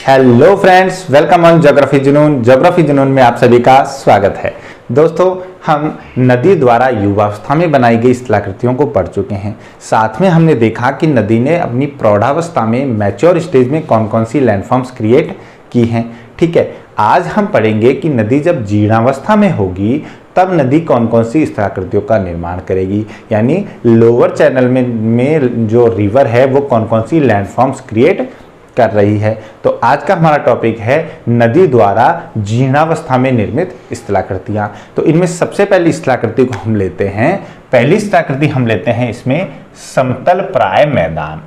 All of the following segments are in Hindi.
Hello friends, welcome on geography जुनून। ज्योग्राफी जुनून में आप सभी का स्वागत है। दोस्तों, हम नदी द्वारा युवावस्था में बनाई गई स्थलाकृतियों को पढ़ चुके हैं। साथ में हमने देखा कि नदी ने अपनी प्रौढ़ावस्था में मैच्योर स्टेज में कौन कौन सी लैंडफॉर्म्स क्रिएट की हैं। ठीक है, आज हम पढ़ेंगे कि नदी जब जीर्णावस्था में होगी तब नदी कौन कौन सी स्थलाकृतियों का निर्माण करेगी, यानी लोअर चैनल में जो रिवर है वो कौन कौन सी लैंडफॉर्म्स क्रिएट कर रही है। तो आज का हमारा टॉपिक है नदी द्वारा जीर्णावस्था में निर्मित स्थलाकृतियां। तो इनमें सबसे पहली स्थलाकृति को हम लेते हैं, पहली स्थलाकृति हम लेते हैं इसमें समतल प्राय मैदान।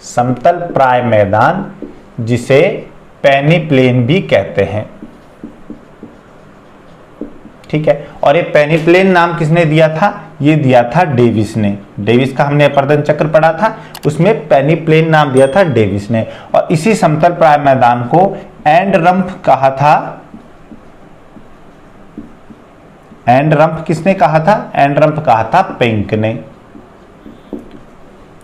समतल प्राय मैदान जिसे पेनी प्लेन भी कहते हैं। ठीक है, और ये पेनी प्लेन नाम किसने दिया था? ये दिया था डेविस ने। डेविस का हमने अपर्दन चक्र पढ़ा था, उसमें पेनी प्लेन नाम दिया था डेविस ने। और इसी समतल प्राय मैदान को एंड रंप कहा था। एंड रंप किसने कहा था? एंड रंप कहा था पेंक ने।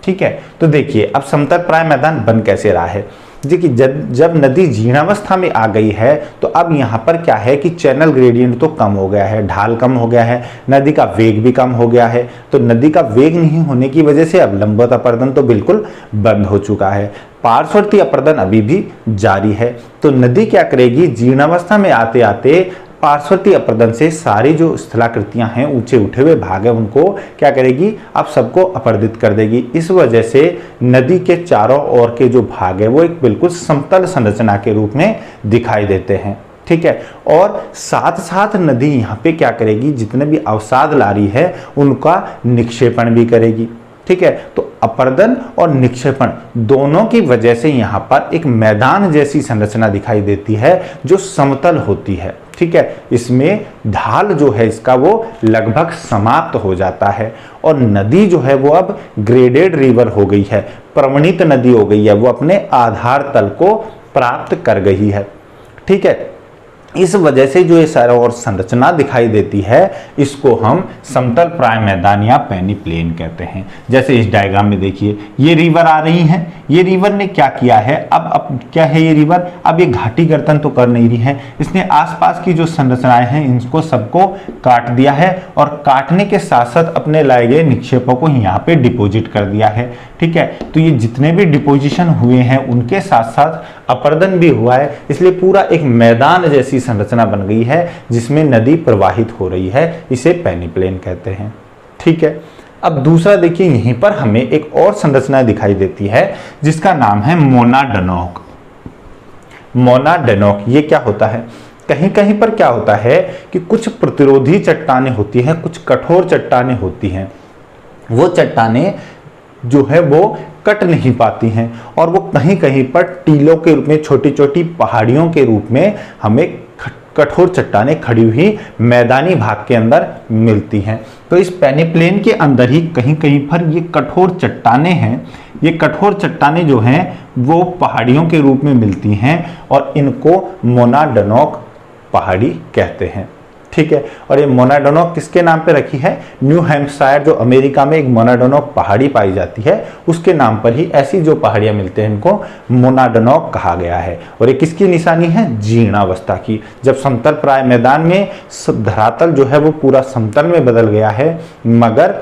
ठीक है, तो देखिए अब समतल प्राय मैदान बन कैसे रहा है। देखिए जब नदी जीर्णावस्था में आ गई है तो अब यहाँ पर क्या है कि चैनल ग्रेडियंट तो कम हो गया है, ढाल कम हो गया है, नदी का वेग भी कम हो गया है। तो नदी का वेग नहीं होने की वजह से अब लंबवत अपर्दन तो बिल्कुल बंद हो चुका है, पार्श्ववर्ती अपर्दन अभी भी जारी है। तो नदी क्या करेगी, जीर्णावस्था में आते आते पार्श्ववर्ती अपर्दन से सारी जो स्थलाकृतियां हैं, ऊंचे उठे हुए भाग है, उनको क्या करेगी, अब सबको अपर्दित कर देगी। इस वजह से नदी के चारों ओर के जो भाग है वो एक बिल्कुल समतल संरचना के रूप में दिखाई देते हैं। ठीक है, और साथ साथ नदी यहाँ पे क्या करेगी, जितने भी अवसाद ला रही है उनका निक्षेपण भी करेगी। ठीक है, तो अपर्दन और निक्षेपण दोनों की वजह से यहाँ पर एक मैदान जैसी संरचना दिखाई देती है जो समतल होती है। ठीक है, इसमें ढाल जो है इसका वो लगभग समाप्त हो जाता है और नदी जो है वो अब ग्रेडेड रिवर हो गई है, प्रवणित नदी हो गई है, वो अपने आधार तल को प्राप्त कर गई है। ठीक है, इस वजह से जो ये सारा और संरचना दिखाई देती है इसको हम समतल प्राय मैदान या पेनी प्लेन कहते हैं। जैसे इस डायग्राम में देखिए ये रिवर आ रही है, ये रिवर ने क्या किया है, अब क्या है ये रिवर, अब ये घाटी गर्तन तो कर नहीं रही है, इसने आसपास की जो संरचनाएं हैं इनको सबको काट दिया है और काटने के साथ साथ अपने लाए गए निक्षेपों को यहाँ पे डिपोजिट कर दिया है। ठीक है, तो ये जितने भी डिपोजिशन हुए हैं उनके साथ साथ अपर्दन भी हुआ है, इसलिए पूरा एक मैदान जैसी संरचना बन गई है जिसमें नदी प्रवाहित हो रही है, इसे पेनी प्लेन कहते हैं। ठीक है, अब दूसरा देखिए, यहीं पर हमें एक और संरचना दिखाई देती है जिसका नाम है मोनाडनोक। मोनाडनोक ये क्या होता है, कहीं कहीं पर क्या होता है कि कुछ प्रतिरोधी चट्टानें होती हैं, कुछ कठोर चट्टानें होती हैं, वो चट्टानें जो है वो कट नहीं पाती हैं और वो कहीं कहीं पर टीलों के रूप में, छोटी छोटी पहाड़ियों के रूप में हमें कठोर चट्टानें खड़ी हुई मैदानी भाग के अंदर मिलती हैं। तो इस पेनी प्लेन के अंदर ही कहीं कहीं पर ये कठोर चट्टानें हैं, ये कठोर चट्टानें जो हैं वो पहाड़ियों के रूप में मिलती हैं और इनको मोनाडनोक पहाड़ी कहते हैं। ठीक है, और ये मोनाडनोक किसके नाम पे रखी है? न्यू हैम्पशायर जो अमेरिका में एक मोनाडनोक पहाड़ी पाई जाती है उसके नाम पर ही ऐसी जो पहाड़ियां मिलते हैं इनको मोनाडनोक कहा गया है। और ये किसकी निशानी है? जीर्णावस्था की। जब समतल प्राय मैदान में धरातल जो है वो पूरा समतल में बदल गया है, मगर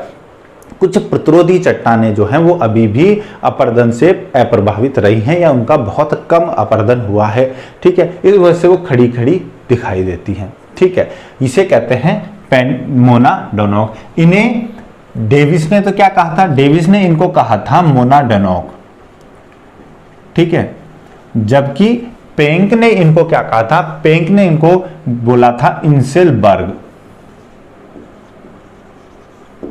कुछ प्रतिरोधी चट्टानें जो हैं वो अभी भी अपर्दन से अप्रभावित रही हैं या उनका बहुत कम अपर्दन हुआ है। ठीक है, इस वजह से वो खड़ी खड़ी दिखाई देती हैं। ठीक है, इसे कहते हैं मोनाडनोक। इन्हें डेविस ने तो क्या कहा था? डेविस ने इनको कहा था मोनाडनोक। ठीक है, जबकि पेंक ने इनको क्या कहा था? पेंक ने इनको बोला था इंसेलबर्ग।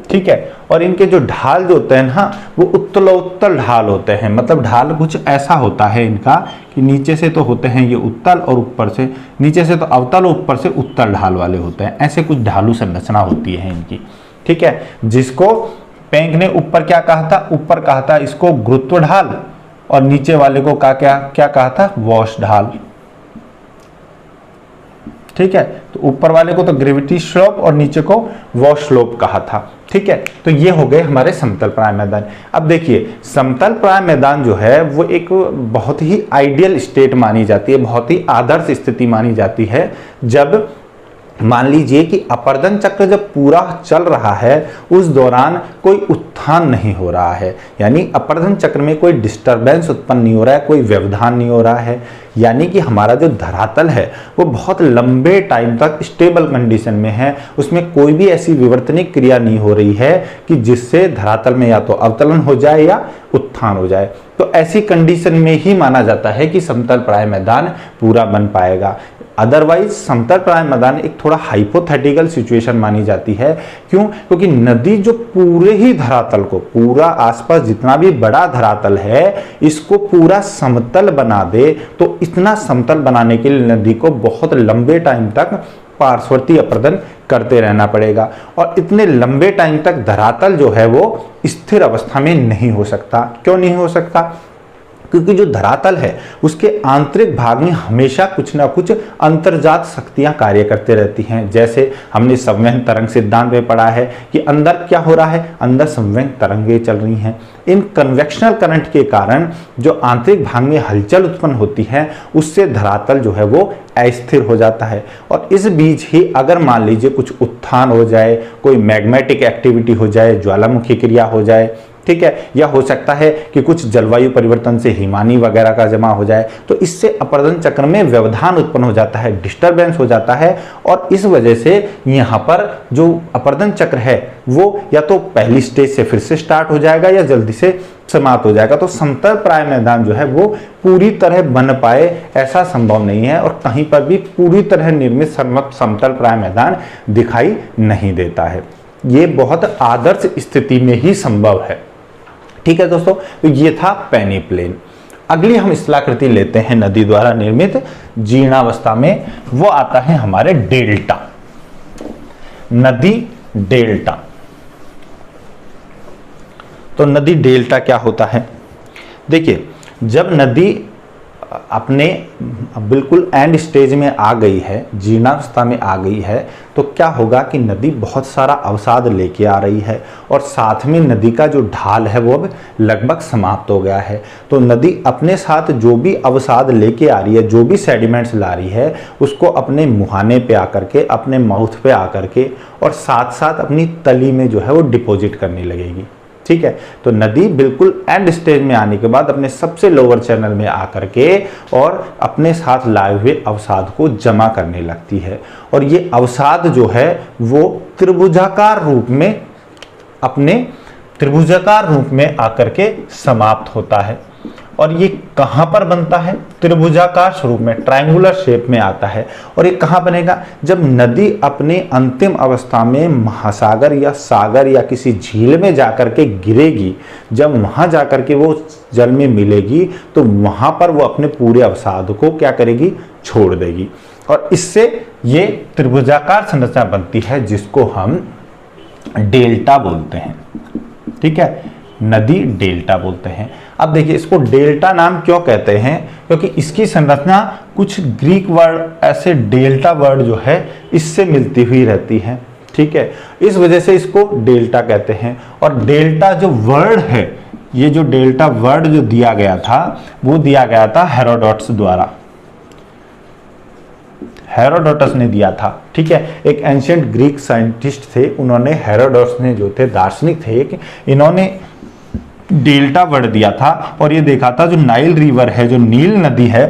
ठीक है, और इनके जो ढाल जो होते हैं ना वो उत्तलोत्तल ढाल होते हैं, मतलब ढाल कुछ ऐसा होता है इनका कि नीचे से तो होते हैं ये उत्तल और ऊपर से, नीचे से तो अवतल और ऊपर से उत्तल ढाल वाले होते हैं, ऐसे कुछ ढालू संरचना होती है इनकी। ठीक है, जिसको पेंक ने ऊपर क्या कहा था? ऊपर कहा था इसको गुरुत्व ढाल और नीचे वाले को क्या कहा था? वॉश ढाल। ठीक है। तो ऊपर वाले को तो ग्रेविटी स्लोप और नीचे को वॉ स्लोप कहा था, ठीक है। तो ये हो गए हमारे समतल प्राय मैदान। अब देखिए समतल प्राय मैदान जो है वो एक बहुत ही आइडियल स्टेट मानी जाती है, बहुत ही आदर्श स्थिति मानी जाती है, जब मान लीजिए कि अपर्दन चक्र जब पूरा चल रहा है उस दौरान कोई उत्थान नहीं हो रहा है, यानी अपर्दन चक्र में कोई डिस्टरबेंस उत्पन्न नहीं हो रहा है, कोई व्यवधान नहीं हो रहा है, यानी कि हमारा जो धरातल है वो बहुत लंबे टाइम तक स्टेबल कंडीशन में है, उसमें कोई भी ऐसी विवर्तनिक क्रिया नहीं हो रही है कि जिससे धरातल में या तो अवतलन हो जाए या उत्थान हो जाए। तो ऐसी कंडीशन में ही माना जाता है कि समतल प्राय मैदान पूरा बन पाएगा। अदरवाइज समतल प्राय मैदान एक थोड़ा हाइपोथेटिकल सिचुएशन मानी जाती है। क्यों? क्योंकि नदी जो पूरे ही धरातल को, पूरा आसपास जितना भी बड़ा धरातल है इसको पूरा समतल बना दे, तो इतना समतल बनाने के लिए नदी को बहुत लंबे टाइम तक पार्श्ववर्ती अपर्दन करते रहना पड़ेगा, और इतने लंबे टाइम तक धरातल जो है वो स्थिर अवस्था में नहीं हो सकता। क्यों नहीं हो सकता? क्योंकि जो धरातल है उसके आंतरिक भाग में हमेशा कुछ ना कुछ अंतर्जात शक्तियां कार्य करते रहती हैं। जैसे हमने संवहन तरंग सिद्धांत में पढ़ा है कि अंदर क्या हो रहा है, अंदर संवहन तरंगें चल रही हैं। इन कन्वेक्शनल करंट के कारण जो आंतरिक भाग में हलचल उत्पन्न होती है उससे धरातल जो है वो अस्थिर हो जाता है, और इस बीच ही अगर मान लीजिए कुछ उत्थान हो जाए, कोई मैग्मेटिक एक्टिविटी हो जाए, ज्वालामुखी क्रिया हो जाए, ठीक है, या हो सकता है कि कुछ जलवायु परिवर्तन से हिमानी वगैरह का जमा हो जाए, तो इससे अपर्दन चक्र में व्यवधान उत्पन्न हो जाता है, डिस्टरबेंस हो जाता है, और इस वजह से यहाँ पर जो अपर्दन चक्र है वो या तो पहली स्टेज से फिर से स्टार्ट हो जाएगा या जल्दी से समाप्त हो जाएगा। तो समतल प्राय मैदान जो है वो पूरी तरह बन पाए ऐसा संभव नहीं है, और कहीं पर भी पूरी तरह निर्मित समतल प्राय मैदान दिखाई नहीं देता है। ये बहुत आदर्श स्थिति में ही संभव है, ठीक है दोस्तों। तो ये था पेनीप्लेन। अगली हम स्थलाकृति लेते हैं नदी द्वारा निर्मित जीर्णावस्था में, वो आता है हमारे डेल्टा, नदी डेल्टा। तो नदी डेल्टा क्या होता है? देखिए जब नदी अपने बिल्कुल एंड स्टेज में आ गई है, जीर्णावस्था में आ गई है, तो क्या होगा कि नदी बहुत सारा अवसाद लेके आ रही है, और साथ में नदी का जो ढाल है वो अब लगभग समाप्त हो गया है। तो नदी अपने साथ जो भी अवसाद लेके आ रही है, जो भी सेडिमेंट्स ला रही है, उसको अपने मुहाने पे आकर के, अपने माउथ पे आकर के, और साथ साथ अपनी तली में जो है वो डिपॉजिट करने लगेगी, ठीक है। तो नदी बिल्कुल एंड स्टेज में आने के बाद अपने सबसे लोअर चैनल में आकर के और अपने साथ लाए हुए अवसाद को जमा करने लगती है, और ये अवसाद जो है वो त्रिभुजाकार रूप में, अपने त्रिभुजाकार रूप में आकर के समाप्त होता है। और ये कहाँ पर बनता है? त्रिभुजाकार स्वरूप में, ट्रायंगुलर शेप में आता है। और ये कहाँ बनेगा? जब नदी अपने अंतिम अवस्था में महासागर या सागर या किसी झील में जाकर के गिरेगी, जब वहां जाकर के वो जल में मिलेगी, तो वहां पर वो अपने पूरे अवसाद को क्या करेगी? छोड़ देगी, और इससे ये त्रिभुजाकार संरचना बनती है जिसको हम डेल्टा बोलते हैं, ठीक है, नदी डेल्टा बोलते हैं। अब देखिए इसको डेल्टा नाम क्यों कहते हैं? क्योंकि इसकी संरचना कुछ ग्रीक वर्ड, ऐसे डेल्टा वर्ड जो है इससे मिलती हुई रहती है, ठीक है, इस वजह से इसको डेल्टा कहते हैं। और डेल्टा जो वर्ड है, ये जो डेल्टा वर्ड जो दिया गया था वो दिया गया था हेरोडोटस द्वारा, हेरोडोटस ने दिया था, ठीक है। एक एंशिएंट ग्रीक साइंटिस्ट थे, उन्होंने, हेरोडोटस ने जो थे दार्शनिक थे, इन्होंने डेल्टा वर्ड दिया था, और ये देखा था जो नाइल रिवर है, जो नील नदी है,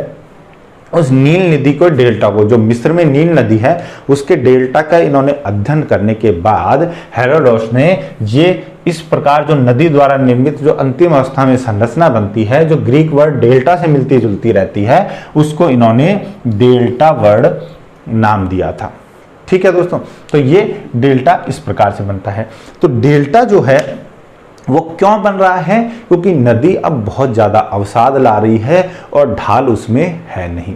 उस नील नदी को, डेल्टा को, जो मिस्र में नील नदी है उसके डेल्टा का इन्होंने अध्ययन करने के बाद हेरोडोटस ने ये इस प्रकार जो नदी द्वारा निर्मित जो अंतिम अवस्था में संरचना बनती है, जो ग्रीक वर्ड डेल्टा से मिलती जुलती रहती है, उसको इन्होंने डेल्टा वर्ड नाम दिया था, ठीक है दोस्तों। तो ये डेल्टा इस प्रकार से बनता है। तो डेल्टा जो है वो क्यों बन रहा है? क्योंकि नदी अब बहुत ज्यादा अवसाद ला रही है और ढाल उसमें है नहीं,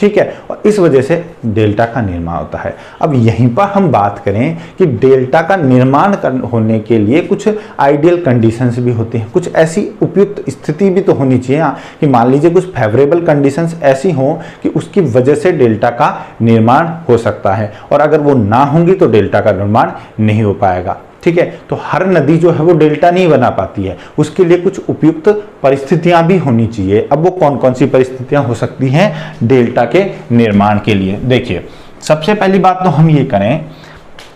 ठीक है, और इस वजह से डेल्टा का निर्माण होता है। अब यहीं पर हम बात करें कि डेल्टा का निर्माण होने के लिए कुछ आइडियल कंडीशंस भी होती हैं, कुछ ऐसी उपयुक्त स्थिति भी तो होनी चाहिए कि मान लीजिए कुछ फेवरेबल कंडीशंस ऐसी हों कि उसकी वजह से डेल्टा का निर्माण हो सकता है, और अगर वो ना होंगी तो डेल्टा का निर्माण नहीं हो पाएगा। ठीक है, तो हर नदी जो है वो डेल्टा नहीं बना पाती है, उसके लिए कुछ उपयुक्त परिस्थितियां भी होनी चाहिए। अब वो कौन कौन सी परिस्थितियां हो सकती हैं डेल्टा के निर्माण के लिए? देखिए, सबसे पहली बात तो हम ये करें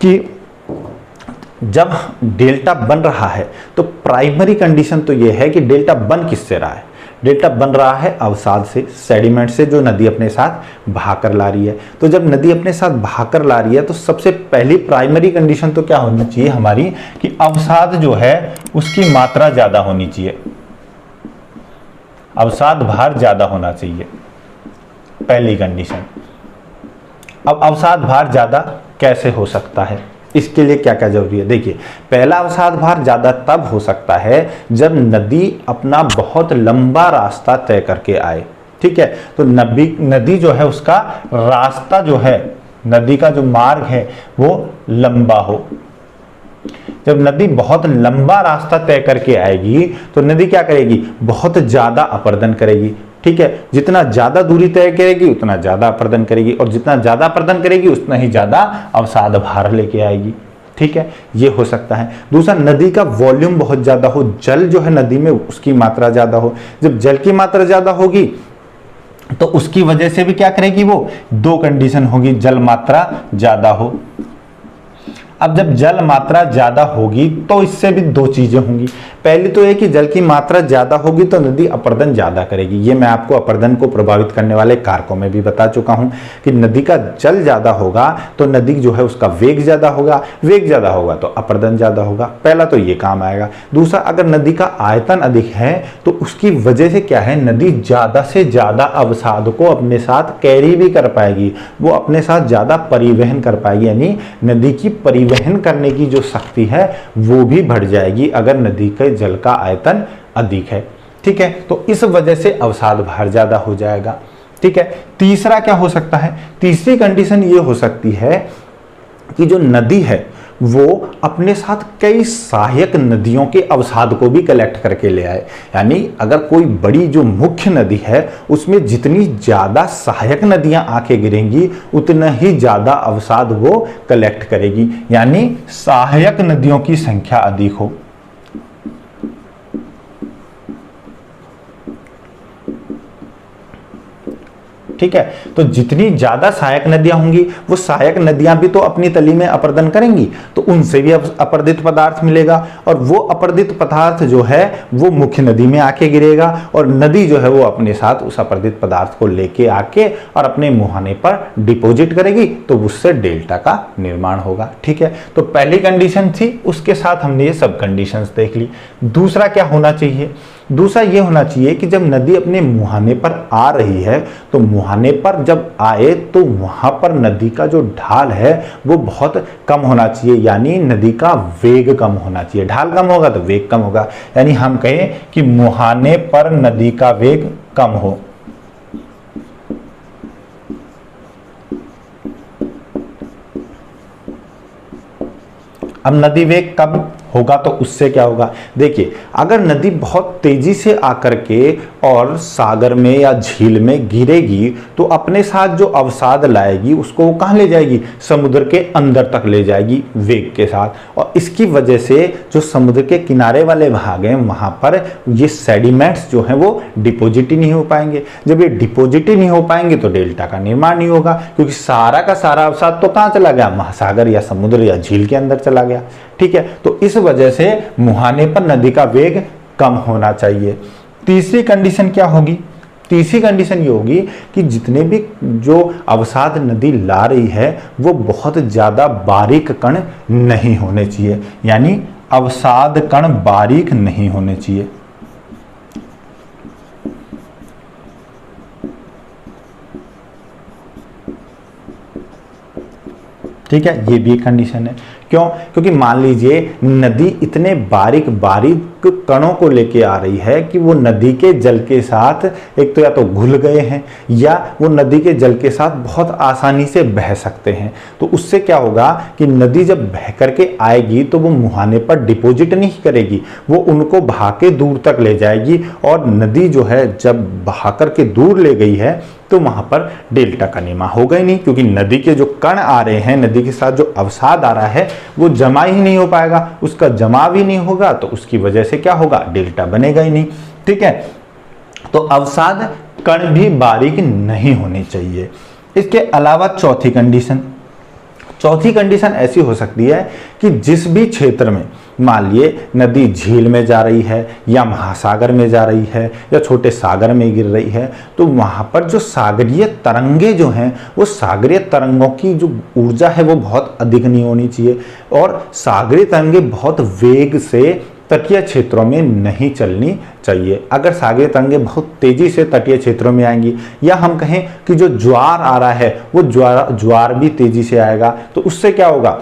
कि जब डेल्टा बन रहा है तो प्राइमरी कंडीशन तो ये है कि डेल्टा बन किससे रहा है? डेल्टा बन रहा है अवसाद से, सेडिमेंट से, जो नदी अपने साथ बहाकर ला रही है। तो जब नदी अपने साथ बहाकर ला रही है तो सबसे पहली प्राइमरी कंडीशन तो क्या होनी चाहिए हमारी कि अवसाद जो है उसकी मात्रा ज्यादा होनी चाहिए, अवसाद भार ज्यादा होना चाहिए, पहली कंडीशन। अब अवसाद भार ज्यादा कैसे हो सकता है, इसके लिए क्या क्या जरूरी है? देखिए, पहला अवसाद भार ज्यादा तब हो सकता है जब नदी अपना बहुत लंबा रास्ता तय करके आए। ठीक है, तो नदी जो है उसका रास्ता जो है, नदी का जो मार्ग है वो लंबा हो। जब नदी बहुत लंबा रास्ता तय करके आएगी तो नदी क्या करेगी? बहुत ज्यादा अपर्दन करेगी। ठीक है, जितना ज्यादा दूरी तय करेगी उतना ज्यादा अपर्दन करेगी, और जितना ज्यादा अपर्दन करेगी उतना ही ज्यादा अवसाद भार लेके आएगी। ठीक है, ये हो सकता है। दूसरा, नदी का वॉल्यूम बहुत ज्यादा हो, जल जो है नदी में उसकी मात्रा ज्यादा हो। जब जल की मात्रा ज्यादा होगी तो उसकी वजह से भी क्या करेगी वो? दो कंडीशन होगी, जल मात्रा ज्यादा हो। अब जब जल मात्रा ज्यादा होगी तो इससे भी दो चीजें होंगी। पहली तो यह कि जल की मात्रा ज्यादा होगी तो नदी अपर्दन ज्यादा करेगी। ये मैं आपको अपर्दन को प्रभावित करने वाले कारकों में भी बता चुका हूं कि नदी का जल ज्यादा होगा तो नदी जो है उसका वेग ज्यादा होगा, वेग ज्यादा होगा तो अपर्दन ज्यादा होगा। पहला तो ये काम आएगा। दूसरा, अगर नदी का आयतन अधिक है तो उसकी वजह से क्या है, नदी ज्यादा से ज्यादा अवसाद को अपने साथ कैरी भी कर पाएगी, वो अपने साथ ज्यादा परिवहन कर पाएगी, यानी नदी की परिवहन करने की जो शक्ति है वो भी बढ़ जाएगी अगर नदी के जल का आयतन अधिक है। ठीक है, तो इस वजह से अवसाद भार ज्यादा हो जाएगा। ठीक है, तीसरा क्या हो सकता है? तीसरी कंडीशन ये हो सकती है कि जो नदी है वो अपने साथ कई सहायक नदियों के अवसाद को भी कलेक्ट करके ले आए। यानी अगर कोई बड़ी जो मुख्य नदी है उसमें जितनी ज्यादा सहायक नदियां आके गिरेंगी उतना ही ज्यादा अवसाद वो कलेक्ट करेगी, यानी सहायक नदियों की संख्या अधिक हो। ठीक है, तो जितनी ज्यादा सहायक नदियां होंगी वो सहायक नदियां भी तो अपनी तली में अपर्दन करेंगी, तो उनसे भी अपर्दित पदार्थ मिलेगा, और वो अपर्दित पदार्थ जो है वो मुख्य नदी में आके गिरेगा, और नदी जो है वो अपने साथ उस अपर्दित पदार्थ को लेके आके और अपने मुहाने पर डिपॉजिट करेगी, तो उससे डेल्टा का निर्माण होगा। ठीक है, तो पहली कंडीशन थी, उसके साथ हमने ये सब कंडीशंस देख ली। दूसरा क्या होना चाहिए? दूसरा ये होना चाहिए कि जब नदी अपने मुहाने पर आ रही है तो मुहाने पर जब आए तो वहां पर नदी का जो ढाल है वो बहुत कम होना चाहिए, यानी नदी का वेग कम होना चाहिए। ढाल कम होगा तो वेग कम होगा, यानी हम कहें कि मुहाने पर नदी का वेग कम हो। अब नदी वेग कम होगा तो उससे क्या होगा? देखिए, अगर नदी बहुत तेजी से आकर के और सागर में या झील में गिरेगी तो अपने साथ जो अवसाद लाएगी उसको वो कहाँ ले जाएगी? समुद्र के अंदर तक ले जाएगी वेग के साथ, और इसकी वजह से जो समुद्र के किनारे वाले भाग हैं वहां पर ये सेडिमेंट्स जो हैं वो डिपोजिट ही नहीं हो पाएंगे। जब ये डिपोजिट ही नहीं हो पाएंगे तो डेल्टा का निर्माण नहीं होगा, क्योंकि सारा का सारा अवसाद तो कहाँ चला गया? महासागर या समुद्र या झील के अंदर चला गया। ठीक है, तो इस वजह से मुहाने पर नदी का वेग कम होना चाहिए। तीसरी कंडीशन क्या होगी? तीसरी कंडीशन ये होगी कि जितने भी जो अवसाद नदी ला रही है वो बहुत ज्यादा बारीक कण नहीं होने चाहिए, यानी अवसाद कण बारीक नहीं होने चाहिए। ठीक है, ये भी एक कंडीशन है, क्यों? क्योंकि मान लीजिए नदी इतने बारीक बारीक कणों को लेके आ रही है कि वो नदी के जल के साथ एक तो या तो घुल गए हैं या वो नदी के जल के साथ बहुत आसानी से बह सकते हैं। तो उससे क्या होगा कि नदी जब बह करके आएगी तो वो मुहाने पर डिपॉजिट नहीं करेगी, वो उनको बहा के दूर तक ले जाएगी। और नदी जो है जब बहा करके दूर ले गई है तो वहां पर डेल्टा का निर्माण होगा ही नहीं, क्योंकि नदी के जो कण आ रहे हैं, नदी के साथ जो अवसाद आ रहा है वो जमा ही नहीं हो पाएगा, उसका जमाव ही नहीं होगा, तो उसकी वजह से क्या होगा, डेल्टा बनेगा ही नहीं। ठीक है, तो अवसाद कण भी बारीक नहीं होने चाहिए। इसके अलावा चौथी कंडीशन ऐसी हो सकती है कि जिस भी क्षेत्र में मान लिए नदी झील में जा रही है या महासागर में जा रही है या छोटे सागर में गिर रही है, तो वहां पर जो सागरीय तरंगे जो हैं वो सागरीय तरंगों की जो ऊर्जा है वो बहुत अधिक नहीं होनी चाहिए, और सागरीय तरंगे बहुत वेग से तटीय क्षेत्रों में नहीं चलनी चाहिए। अगर सागरीय तरंगे बहुत तेजी से तटीय क्षेत्रों में आएंगी, या हम कहें कि जो ज्वार आ रहा है वो ज्वार भी तेजी से आएगा, तो उससे क्या होगा,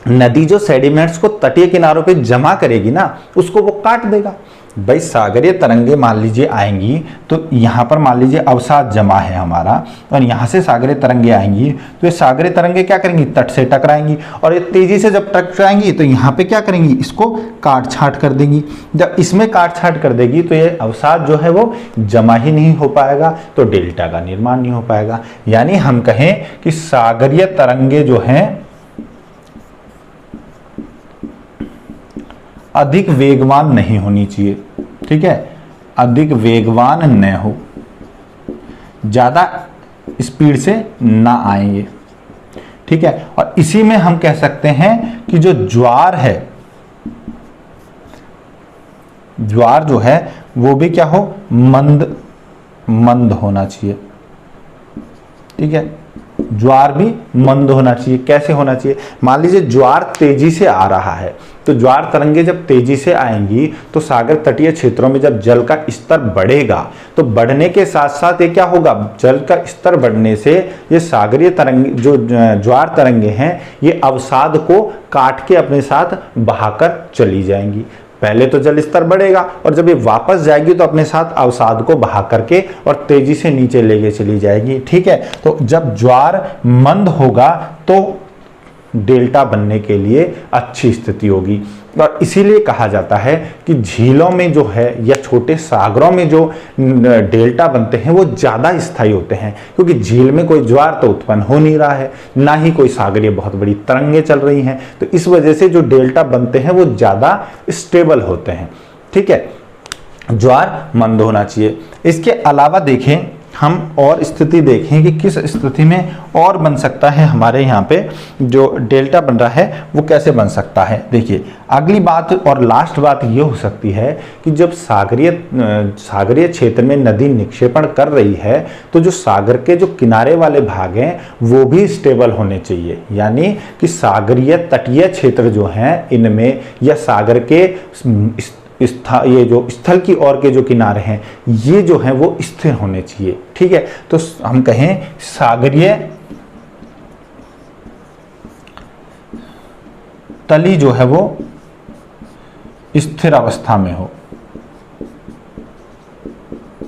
नदी जो सेडिमेंट्स को तटीय किनारों पे जमा करेगी ना, उसको वो काट देगा। भाई सागरीय तरंगे मान लीजिए आएंगी तो यहाँ पर मान लीजिए अवसाद जमा है हमारा, और यहाँ से सागरीय तरंगे आएंगी तो ये सागरीय तरंगे क्या करेंगी, तट से टकराएंगी, और ये तेजी से जब टकराएंगी तो यहाँ पे क्या करेंगी, इसको काट छांट कर देंगी। जब इसमें काट छांट कर देगी तो ये अवसाद जो है वो जमा ही नहीं हो पाएगा, तो डेल्टा का निर्माण नहीं हो पाएगा। यानी हम कहें कि सागरीय तरंगे जो हैं अधिक वेगवान नहीं होनी चाहिए। ठीक है, अधिक वेगवान न हो, ज्यादा स्पीड से ना आएंगे। ठीक है, और इसी में हम कह सकते हैं कि जो ज्वार है, ज्वार जो है वो भी क्या हो, मंद होना चाहिए। ठीक है, ज्वार भी मंद होना चाहिए। कैसे होना चाहिए, मान लीजिए ज्वार तेजी से आ रहा है, तो ज्वार तरंगे जब तेजी से आएंगी तो सागर तटीय क्षेत्रों में जब जल का स्तर बढ़ेगा, तो बढ़ने के साथ साथ ये क्या होगा, जल का स्तर बढ़ने से ये सागरीय तरंगे जो ज्वार तरंगे हैं ये अवसाद को काट के अपने साथ बहाकर चली जाएंगी। पहले तो जल स्तर बढ़ेगा और जब ये वापस जाएगी तो अपने साथ अवसाद को बहा करके और तेजी से नीचे लेके चली जाएगी। ठीक है, तो जब ज्वार मंद होगा तो डेल्टा बनने के लिए अच्छी स्थिति होगी, और इसीलिए कहा जाता है कि झीलों में जो है या छोटे सागरों में जो डेल्टा बनते हैं वो ज़्यादा स्थायी होते हैं, क्योंकि झील में कोई ज्वार तो उत्पन्न हो नहीं रहा है, ना ही कोई सागरीय बहुत बड़ी तरंगें चल रही हैं, तो इस वजह से जो डेल्टा बनते हैं वो ज़्यादा स्टेबल होते हैं। ठीक है, ज्वार मंद होना चाहिए। इसके अलावा देखें हम और स्थिति देखें कि किस स्थिति में और बन सकता है, हमारे यहाँ पे जो डेल्टा बन रहा है वो कैसे बन सकता है। देखिए अगली बात और लास्ट बात ये हो सकती है कि जब सागरीय क्षेत्र में नदी निक्षेपण कर रही है तो जो सागर के जो किनारे वाले भाग हैं वो भी स्टेबल होने चाहिए, यानी कि सागरीय तटीय क्षेत्र जो हैं इनमें या सागर के ये जो स्थल की ओर के जो किनारे हैं ये जो है वो स्थिर होने चाहिए। ठीक है, तो हम कहें सागरीय तली जो है वो स्थिर अवस्था में हो।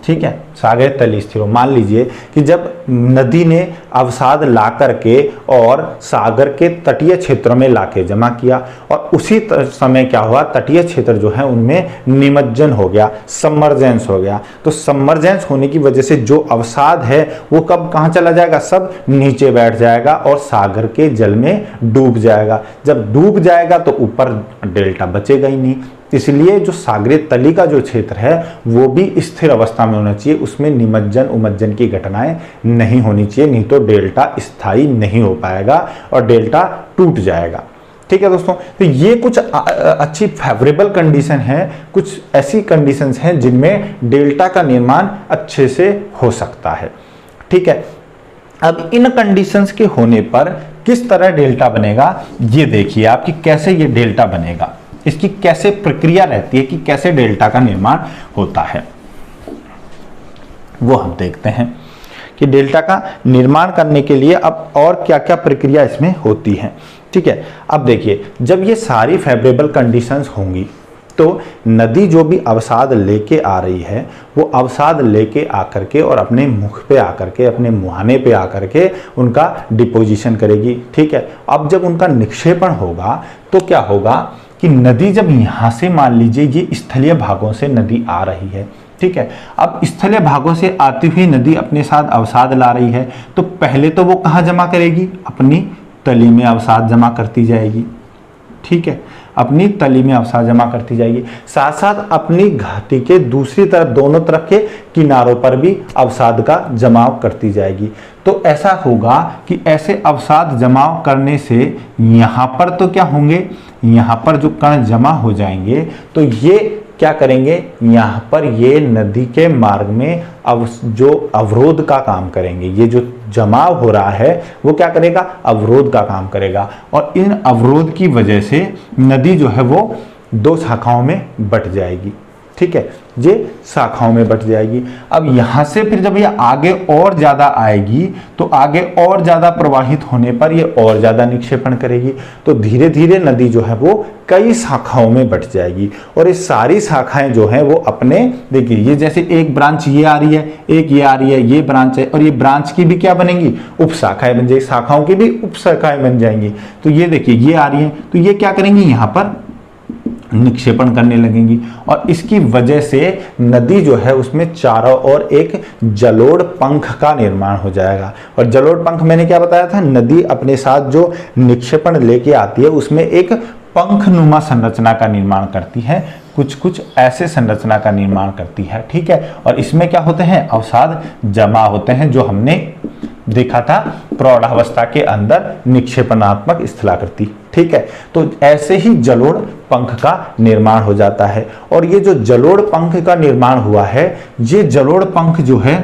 ठीक है, सागरीय तली स्थिर हो। मान लीजिए कि जब नदी ने अवसाद ला करके और सागर के तटीय क्षेत्रों में लाके जमा किया और उसी समय क्या हुआ, तटीय क्षेत्र जो है उनमें निमज्जन हो गया, सबमर्जेंस हो गया। तो सबमर्जेंस होने की वजह से जो अवसाद है वो कब कहाँ चला जाएगा, सब नीचे बैठ जाएगा और सागर के जल में डूब जाएगा। जब डूब जाएगा तो ऊपर डेल्टा बचेगा ही नहीं। इसलिए जो सागरीय तली का जो क्षेत्र है वो भी स्थिर अवस्था में होना चाहिए, उसमें निमज्जन उमज्जन की घटनाएं नहीं होनी चाहिए, नहीं तो डेल्टा स्थायी नहीं हो पाएगा और डेल्टा टूट जाएगा। ठीक है दोस्तों, तो ये कुछ अच्छी फेवरेबल कंडीशन है, कुछ ऐसी कंडीशंस हैं जिनमें डेल्टा का निर्माण अच्छे से हो सकता है। ठीक है, अब इन कंडीशंस के होने पर किस तरह डेल्टा बनेगा ये देखिए आप कि कैसे ये डेल्टा बनेगा, इसकी कैसे प्रक्रिया रहती है कि कैसे डेल्टा का निर्माण होता है वो हम देखते हैं कि डेल्टा का निर्माण करने के लिए अब और क्या क्या प्रक्रिया इसमें होती है। ठीक है, अब देखिए जब ये सारी फेवरेबल कंडीशंस होंगी तो नदी जो भी अवसाद लेके आ रही है वो अवसाद लेके आकर के और अपने मुख पे आकर के, अपने मुहाने पे आकर के उनका डिपोजिशन करेगी। ठीक है, अब जब उनका निक्षेपण होगा तो क्या होगा कि नदी जब यहाँ से मान लीजिए ये स्थलीय भागों से नदी आ रही है, ठीक है, अब स्थलीय भागों से आती हुई नदी अपने साथ अवसाद ला रही है तो पहले तो वो कहाँ जमा करेगी, अपनी तली में अवसाद जमा करती जाएगी। ठीक है, अपनी तली में अवसाद जमा करती जाएगी, साथ साथ अपनी घाटी के दूसरी तरफ, दोनों तरफ के किनारों पर भी अवसाद का जमाव करती जाएगी। तो ऐसा होगा कि ऐसे अवसाद जमाव करने से यहाँ पर तो क्या होंगे, यहाँ पर जो कण जमा हो जाएंगे तो ये क्या करेंगे, यहाँ पर ये नदी के मार्ग में जो अवरोध का काम करेंगे। ये जो जमाव हो रहा है वो क्या करेगा, अवरोध का काम करेगा और इन अवरोध की वजह से नदी जो है वो दो शाखाओं में बट जाएगी। ठीक है, ये शाखाओं में बट जाएगी। अब यहाँ से फिर जब ये आगे और ज़्यादा आएगी तो आगे और ज़्यादा प्रवाहित होने पर ये और ज़्यादा निक्षेपण करेगी तो धीरे धीरे नदी जो है वो कई शाखाओं में बट जाएगी और ये सारी शाखाएं जो हैं वो अपने, देखिए ये जैसे एक ब्रांच ये आ रही है, एक ये आ रही है, ये ब्रांच है और ये ब्रांच की भी क्या बनेंगी, उप शाखाएं बन जाएगी, शाखाओं की भी उप शाखाएं बन जाएंगी। तो ये देखिए ये आ रही है तो ये क्या करेंगी, यहाँ पर निक्षेपण करने लगेंगी और इसकी वजह से नदी जो है उसमें चारों ओर एक जलोढ़ पंख का निर्माण हो जाएगा। और जलोढ़ पंख मैंने क्या बताया था, नदी अपने साथ जो निक्षेपण लेके आती है उसमें एक पंखनुमा संरचना का निर्माण करती है, कुछ कुछ ऐसे संरचना का निर्माण करती है। ठीक है, और इसमें क्या होते हैं, अवसाद जमा होते हैं जो हमने देखा था प्रौढ़ावस्था के अंदर निक्षेपणात्मक स्थलाकृति। ठीक है, तो ऐसे ही जलोढ़ पंख का निर्माण हो जाता है और ये जो जलोढ़ पंख का निर्माण हुआ है, ये जलोढ़ पंख जो है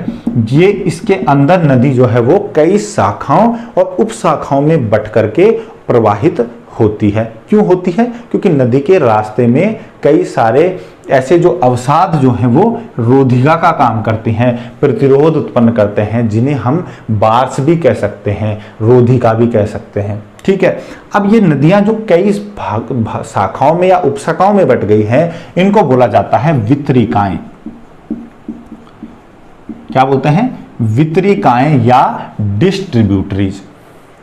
ये इसके अंदर नदी जो है वो कई शाखाओं और उप शाखाओं में बट करके प्रवाहित होती है। क्यों होती है, क्योंकि नदी के रास्ते में कई सारे ऐसे जो अवसाद जो हैं वो रोधिका का काम करते हैं, प्रतिरोध उत्पन्न करते हैं, जिन्हें हम बार्स भी कह सकते हैं, रोधिका भी कह सकते हैं। ठीक है, अब ये नदियां जो कई शाखाओं में या उपशाखाओं में बट गई हैं इनको बोला जाता है वितरिकाएं। क्या बोलते हैं, वितरिकाएं या डिस्ट्रीब्यूटरीज।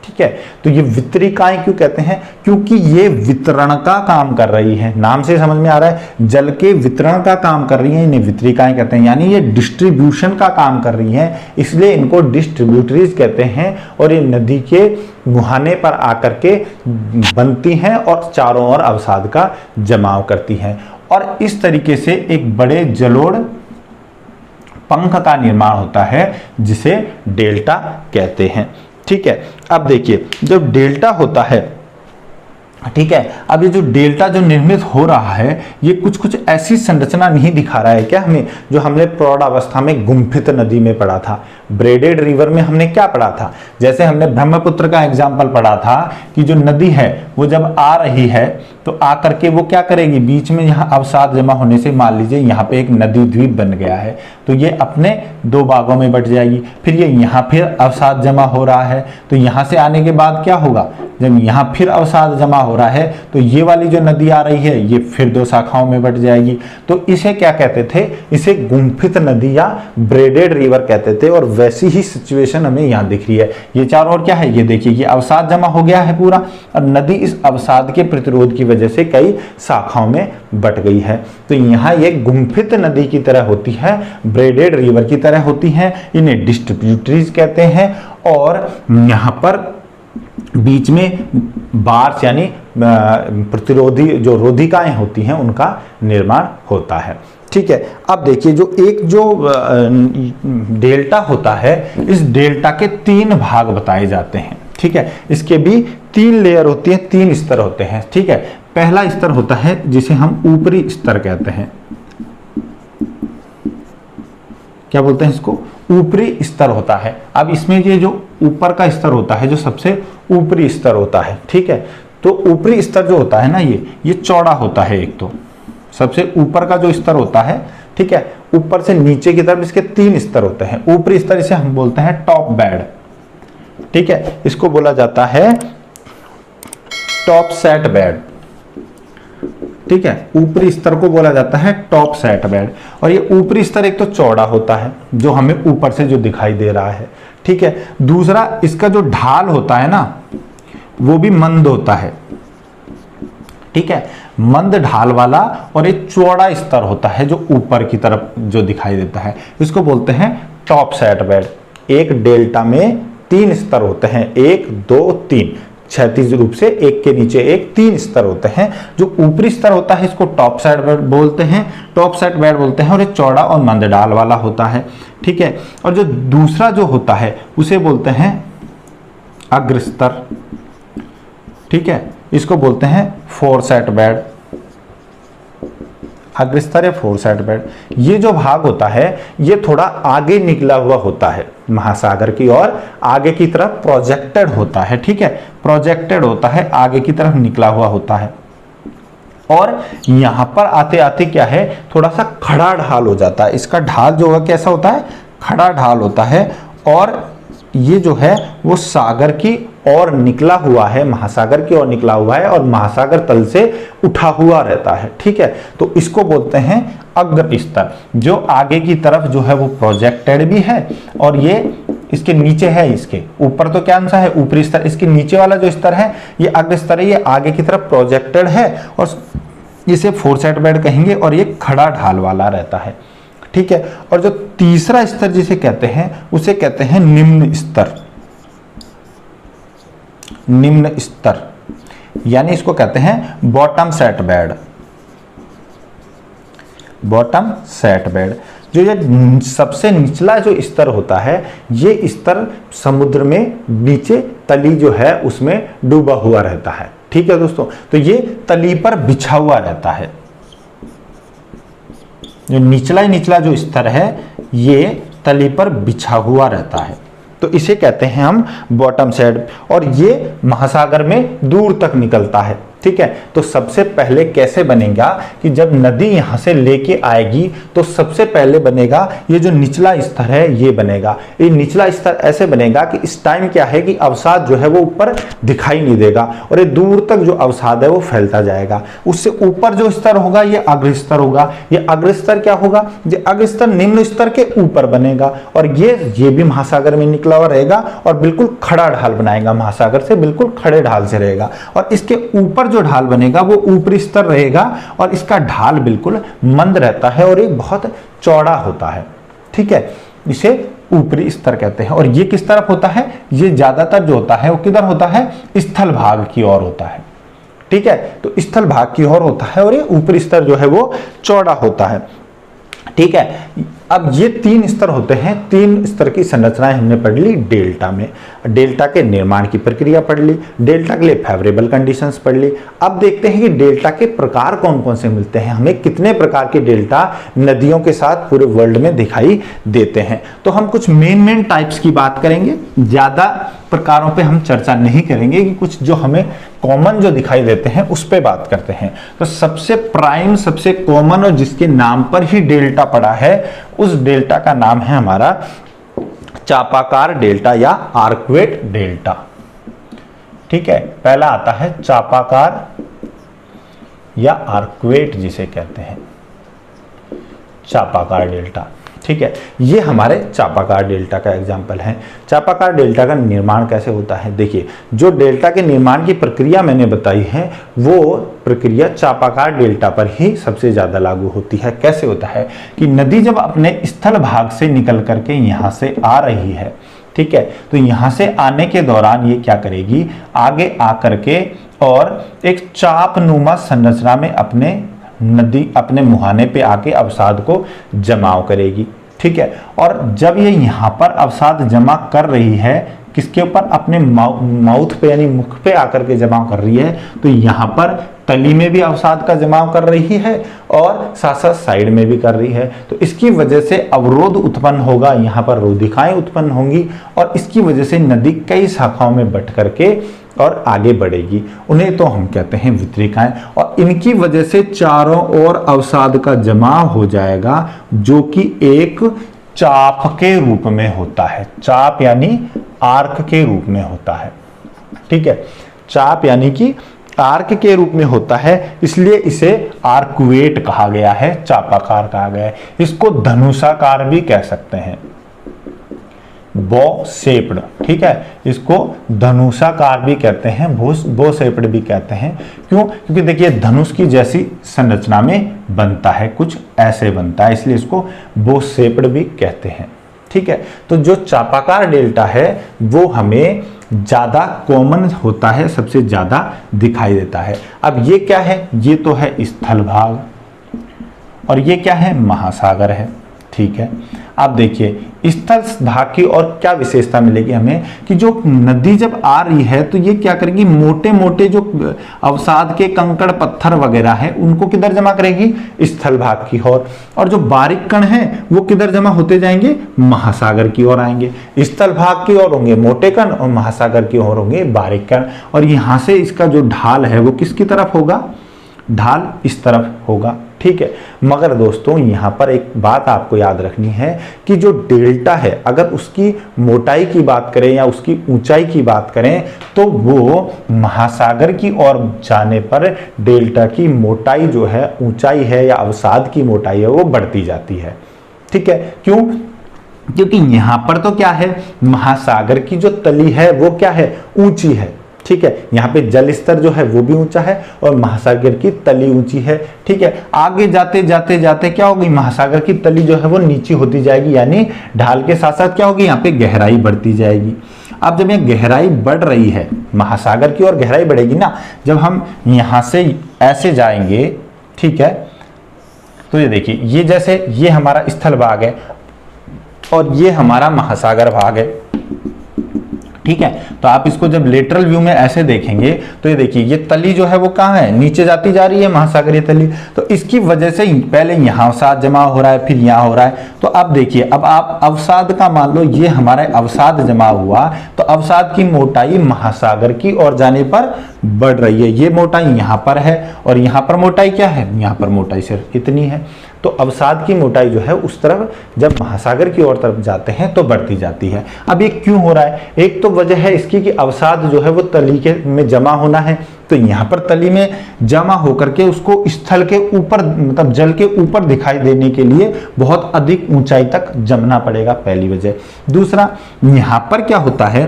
ठीक है, तो ये वितरिकाएं क्यों कहते हैं, क्योंकि ये वितरण का काम कर रही है, नाम से समझ में आ रहा है, जल के वितरण का काम कर रही है, इन्हें वितरिकाएं कहते हैं, यानी ये डिस्ट्रीब्यूशन का काम कर रही हैं, इसलिए इनको डिस्ट्रीब्यूटरीज कहते हैं। और ये नदी के मुहाने पर आकर के बनती हैं और चारों ओर अवसाद का जमाव करती हैं और इस तरीके से एक बड़े जलोढ़ पंख का निर्माण होता है जिसे डेल्टा कहते हैं। ठीक है, अब देखिए जब डेल्टा होता है, ठीक है, अब ये जो डेल्टा जो निर्मित हो रहा है ये कुछ कुछ ऐसी संरचना नहीं दिखा रहा है क्या हमें, जो हमने प्रौढ़ावस्था में गुम्फित नदी में पढ़ा था, ब्रेडेड रिवर में हमने क्या पढ़ा था, जैसे हमने ब्रह्मपुत्र का एग्जाम्पल पढ़ा था कि जो नदी है वो जब आ रही है तो आकर के वो क्या करेगी, बीच में यहाँ अवसाद जमा होने से मान लीजिए यहाँ पे एक नदी द्वीप बन गया है तो ये अपने दो भागों में बट जाएगी, फिर ये यहाँ फिर अवसाद जमा हो रहा है तो यहाँ से आने के बाद क्या होगा, जब यहाँ फिर अवसाद जमा हो रहा है तो ये वाली जो नदी आ रही है ये फिर दो शाखाओं में बट जाएगी। तो इसे क्या कहते थे, इसे गुम्फित नदी या ब्रेडेड रिवर कहते थे और वैसी ही सिचुएशन हमें यहाँ दिख रही है। ये चारों ओर क्या है, ये देखिए ये अवसाद जमा हो गया है पूरा और नदी इस अवसाद के प्रतिरोध की वजह से कई शाखाओं में बट गई है। तो यहाँ ये गुम्फित नदी की तरह होती है, ब्रेडेड रिवर की तरह होती है, इन्हें डिस्ट्रीब्यूटरीज कहते हैं और यहाँ पर बीच में बार्स यानी प्रतिरोधी जो रोधिकाएं होती हैं उनका निर्माण होता है। ठीक है, अब देखिए जो एक जो डेल्टा होता है इस डेल्टा के तीन भाग बताए जाते हैं। ठीक है, इसके भी तीन लेयर होती है, तीन स्तर होते हैं। ठीक है, पहला स्तर होता है जिसे हम ऊपरी स्तर कहते हैं। क्या बोलते हैं इसको, ऊपरी स्तर होता है। अब इसमें ये जो ऊपर का स्तर होता है जो सबसे ऊपरी स्तर होता है, ठीक है, तो ऊपरी स्तर जो होता है ना ये चौड़ा होता है। एक तो सबसे ऊपर का जो स्तर होता है, ठीक है, ऊपर से नीचे की तरफ इसके 3 स्तर होते हैं। ऊपरी स्तर इसे हम बोलते हैं टॉप बेड, ठीक है, इसको बोला जाता है टॉप सेट बेड, ठीक है, ऊपरी स्तर को बोला जाता है टॉप सेट बेड। और ये ऊपरी स्तर एक तो चौड़ा होता है जो हमें ऊपर से जो दिखाई दे रहा है, ठीक है। दूसरा, इसका जो ढाल होता है ना वो भी मंद होता है, ठीक है, मंद ढाल वाला, और एक चौड़ा स्तर होता है जो ऊपर की तरफ जो दिखाई देता है, इसको बोलते हैं टॉप सेट बेड। एक डेल्टा में 3 स्तर होते हैं, 1 2 3, क्षैतिज रूप से एक के नीचे एक 3 स्तर होते हैं। जो ऊपरी स्तर होता है इसको टॉप सेट बेड बोलते हैं, टॉप सेट बेड बोलते हैं, और एक चौड़ा और मंद ढाल वाला होता है, ठीक है। और जो दूसरा जो होता है उसे बोलते हैं अग्रस्तर, ठीक है, इसको बोलते हैं 4 सेट बेड, अग्रस्तर या 4 सेट बेड। ये जो भाग होता है ये थोड़ा आगे निकला हुआ होता है, महासागर की ओर आगे की तरफ प्रोजेक्टेड होता है, ठीक है, प्रोजेक्टेड होता है, आगे की तरफ निकला हुआ होता है। और यहां पर आते आते क्या है, थोड़ा सा खड़ा ढाल हो जाता है। इसका ढाल जो है कैसा होता है, खड़ा ढाल होता है, और ये जो है वो सागर की ओर निकला हुआ है, महासागर की ओर निकला हुआ है, और महासागर तल से उठा हुआ रहता है, ठीक है। तो इसको बोलते हैं अग्र स्तर, जो आगे की तरफ जो है वो प्रोजेक्टेड भी है, और ये इसके नीचे है, इसके ऊपर तो क्या सा है ऊपरी स्तर, इसके नीचे वाला जो स्तर है ये अग्र स्तर है, ये आगे की तरफ प्रोजेक्टेड है, और इसे 4 सेट बेड कहेंगे, और ये खड़ा ढाल वाला रहता है, ठीक है। और जो तीसरा स्तर जिसे कहते हैं उसे कहते हैं निम्न स्तर, निम्न स्तर, यानी इसको कहते हैं bottom set bed, bottom set bed. जो ये सबसे निचला जो स्तर होता है ये स्तर समुद्र में नीचे तली जो है उसमें डूबा हुआ रहता है, ठीक है दोस्तों। तो ये तली पर बिछा हुआ रहता है, जो निचला जो स्तर है ये तली पर बिछा हुआ रहता है, तो इसे कहते हैं हम बॉटम सेट, और ये महासागर में दूर तक निकलता है, ठीक है। तो सबसे पहले कैसे बनेगा कि जब नदी यहां से लेके आएगी तो सबसे पहले बनेगा ये जो निचला स्तर है ये बनेगा। ये निचला स्तर ऐसे बनेगा कि इस टाइम क्या है कि अवसाद जो है वो ऊपर दिखाई नहीं देगा, और ये दूर तक जो अवसाद है वो फैलता जाएगा। उससे ऊपर जो स्तर होगा ये अग्र स्तर होगा। ये अग्र स्तर क्या होगा, ये अग्र स्तर निम्न स्तर के ऊपर बनेगा, और ये भी महासागर में निकला हुआ रहेगा, और बिल्कुल खड़ा ढाल बनाएगा, महासागर से बिल्कुल खड़े ढाल से रहेगा। और इसके ऊपर जो ढाल बनेगा वो ऊपरी स्तर रहेगा, और इसका ढाल बिल्कुल मंद रहता है और एक बहुत चौड़ा होता है, ठीक है। इसे ऊपरी स्तर कहते हैं। और ये किस तरफ होता है, ये ज्यादातर जो होता है वो किधर होता है, स्थल भाग की ओर होता है, ठीक है। तो स्थल भाग की ओर होता है, और ये ऊपरी स्तर जो है वो चौड़ा होता है, ठीक है। अब ये 3 स्तर होते हैं, 3 स्तर की संरचनाएं हमने पढ़ ली डेल्टा में। डेल्टा के निर्माण की प्रक्रिया पढ़ ली, डेल्टा के लिए फेवरेबल कंडीशंस पढ़ ली। अब देखते हैं कि डेल्टा के प्रकार कौन कौन से मिलते हैं, हमें कितने प्रकार के डेल्टा नदियों के साथ पूरे वर्ल्ड में दिखाई देते हैं। तो हम कुछ मेन टाइप्स की बात करेंगे, ज्यादा प्रकारों पे हम चर्चा नहीं करेंगे, कि कुछ जो हमें कॉमन जो दिखाई देते हैं उस पे बात करते हैं। तो सबसे प्राइम, सबसे कॉमन, और जिसके नाम पर ही डेल्टा पड़ा है उस डेल्टा का नाम है हमारा चापाकार डेल्टा या आर्क्वेट डेल्टा, ठीक है। पहला आता है चापाकार या आर्क्वेट जिसे कहते हैं, चापाकार डेल्टा, ठीक है। ये हमारे चापाकार डेल्टा का एग्जाम्पल है। चापाकार डेल्टा का निर्माण कैसे होता है, देखिए जो डेल्टा के निर्माण की प्रक्रिया मैंने बताई है वो प्रक्रिया चापाकार डेल्टा पर ही सबसे ज्यादा लागू होती है। कैसे होता है कि नदी जब अपने स्थल भाग से निकल करके यहाँ से आ रही है, ठीक है, तो यहाँ से आने के दौरान ये क्या करेगी, आगे आकर के और एक चापनुमा संरचना में अपने मुहाने पे आके अवसाद को जमाव करेगी, ठीक है। और जब ये यहाँ पर अवसाद जमा कर रही है किसके ऊपर, अपने माउथ पे यानी मुख पे आकर के जमाव कर रही है, तो यहाँ पर तली में भी अवसाद का जमाव कर रही है और साथ साथ साइड में भी कर रही है। तो इसकी वजह से अवरोध उत्पन्न होगा, यहाँ पर रोधिकाएं उत्पन्न होंगी और इसकी वजह से नदी कई शाखाओं में बट करके और आगे बढ़ेगी। उन्हें तो हम कहते हैं वितरिकाएं, और इनकी वजह से चारों ओर अवसाद का जमाव हो जाएगा, जो कि एक चाप के रूप में होता है। चाप यानी आर्क के रूप में होता है, ठीक है। चाप यानी कि आर्क के रूप में होता है, इसलिए इसे आर्कुएट कहा गया है, चापाकार कहा गया है। इसको धनुषाकार भी कह सकते हैं, बो शेप्ड, ठीक है। इसको धनुषाकार भी कहते हैं, बो शेप्ड भी कहते हैं। क्यों? क्योंकि देखिए धनुष की जैसी संरचना में बनता है, कुछ ऐसे बनता है, इसलिए इसको बो शेप्ड भी कहते हैं, ठीक है। तो जो चापाकार डेल्टा है वो हमें ज्यादा कॉमन होता है, सबसे ज्यादा दिखाई देता है। अब ये क्या है? ये तो है स्थल भाग और ये क्या है? महासागर है, ठीक है। अब देखिए स्थल भाग की और क्या विशेषता मिलेगी हमें कि जो नदी जब आ रही है तो ये क्या करेगी, मोटे मोटे जो अवसाद के कंकड़ पत्थर वगैरह है उनको किधर जमा करेगी? स्थल भाग की ओर। और जो बारीक कण है वो किधर जमा होते जाएंगे? महासागर की ओर आएंगे। स्थल भाग की ओर होंगे मोटे कण और महासागर की ओर होंगे बारीक कण। और यहां से इसका जो ढाल है वो किसकी तरफ होगा? ढाल इस तरफ होगा, ठीक है। मगर दोस्तों यहाँ पर एक बात आपको याद रखनी है कि जो डेल्टा है, अगर उसकी मोटाई की बात करें या उसकी ऊंचाई की बात करें तो वो महासागर की ओर जाने पर डेल्टा की मोटाई जो है, ऊंचाई है या अवसाद की मोटाई है, वो बढ़ती जाती है, ठीक है। क्यों? क्योंकि यहाँ पर तो क्या है, महासागर की जो तली है वो क्या है? ऊंची है, ठीक है। यहाँ पे जल स्तर जो है वो भी ऊंचा है और महासागर की तली ऊंची है, ठीक है। आगे जाते जाते जाते क्या होगी? महासागर की तली जो है वो नीची होती जाएगी, यानी ढाल के साथ साथ क्या होगी? यहाँ पे गहराई बढ़ती जाएगी। अब जब ये गहराई बढ़ रही है, महासागर की ओर गहराई बढ़ेगी ना, जब हम यहाँ से ऐसे जाएंगे, ठीक है, तो ये देखिए ये जैसे ये हमारा स्थल भाग है और ये हमारा महासागर भाग है, ठीक है। तो आप इसको जब लेटरल व्यू में ऐसे देखेंगे तो ये देखिए ये तली जो है वो कहाँ है? नीचे जाती जा रही है महासागरीय तली। तो इसकी वजह से पहले यहाँ अवसाद जमा हो रहा है, फिर यहाँ हो रहा है। तो अब देखिए, अब आप अवसाद का मान लो ये हमारा अवसाद जमा हुआ, तो अवसाद की मोटाई महासागर की ओर जाने पर बढ़ रही है। ये मोटाई यहाँ पर है और यहाँ पर मोटाई क्या है? यहाँ पर मोटाई सिर्फ इतनी है। तो अवसाद की मोटाई जो है उस तरफ जब महासागर की ओर तरफ जाते हैं तो बढ़ती जाती है। अब ये क्यों हो रहा है? एक तो वजह है इसकी कि अवसाद जो है वो तली के में जमा होना है, तो यहाँ पर तली में जमा होकर के उसको स्थल के ऊपर, मतलब जल के ऊपर दिखाई देने के लिए बहुत अधिक ऊंचाई तक जमना पड़ेगा, पहली वजह। दूसरा, यहाँ पर क्या होता है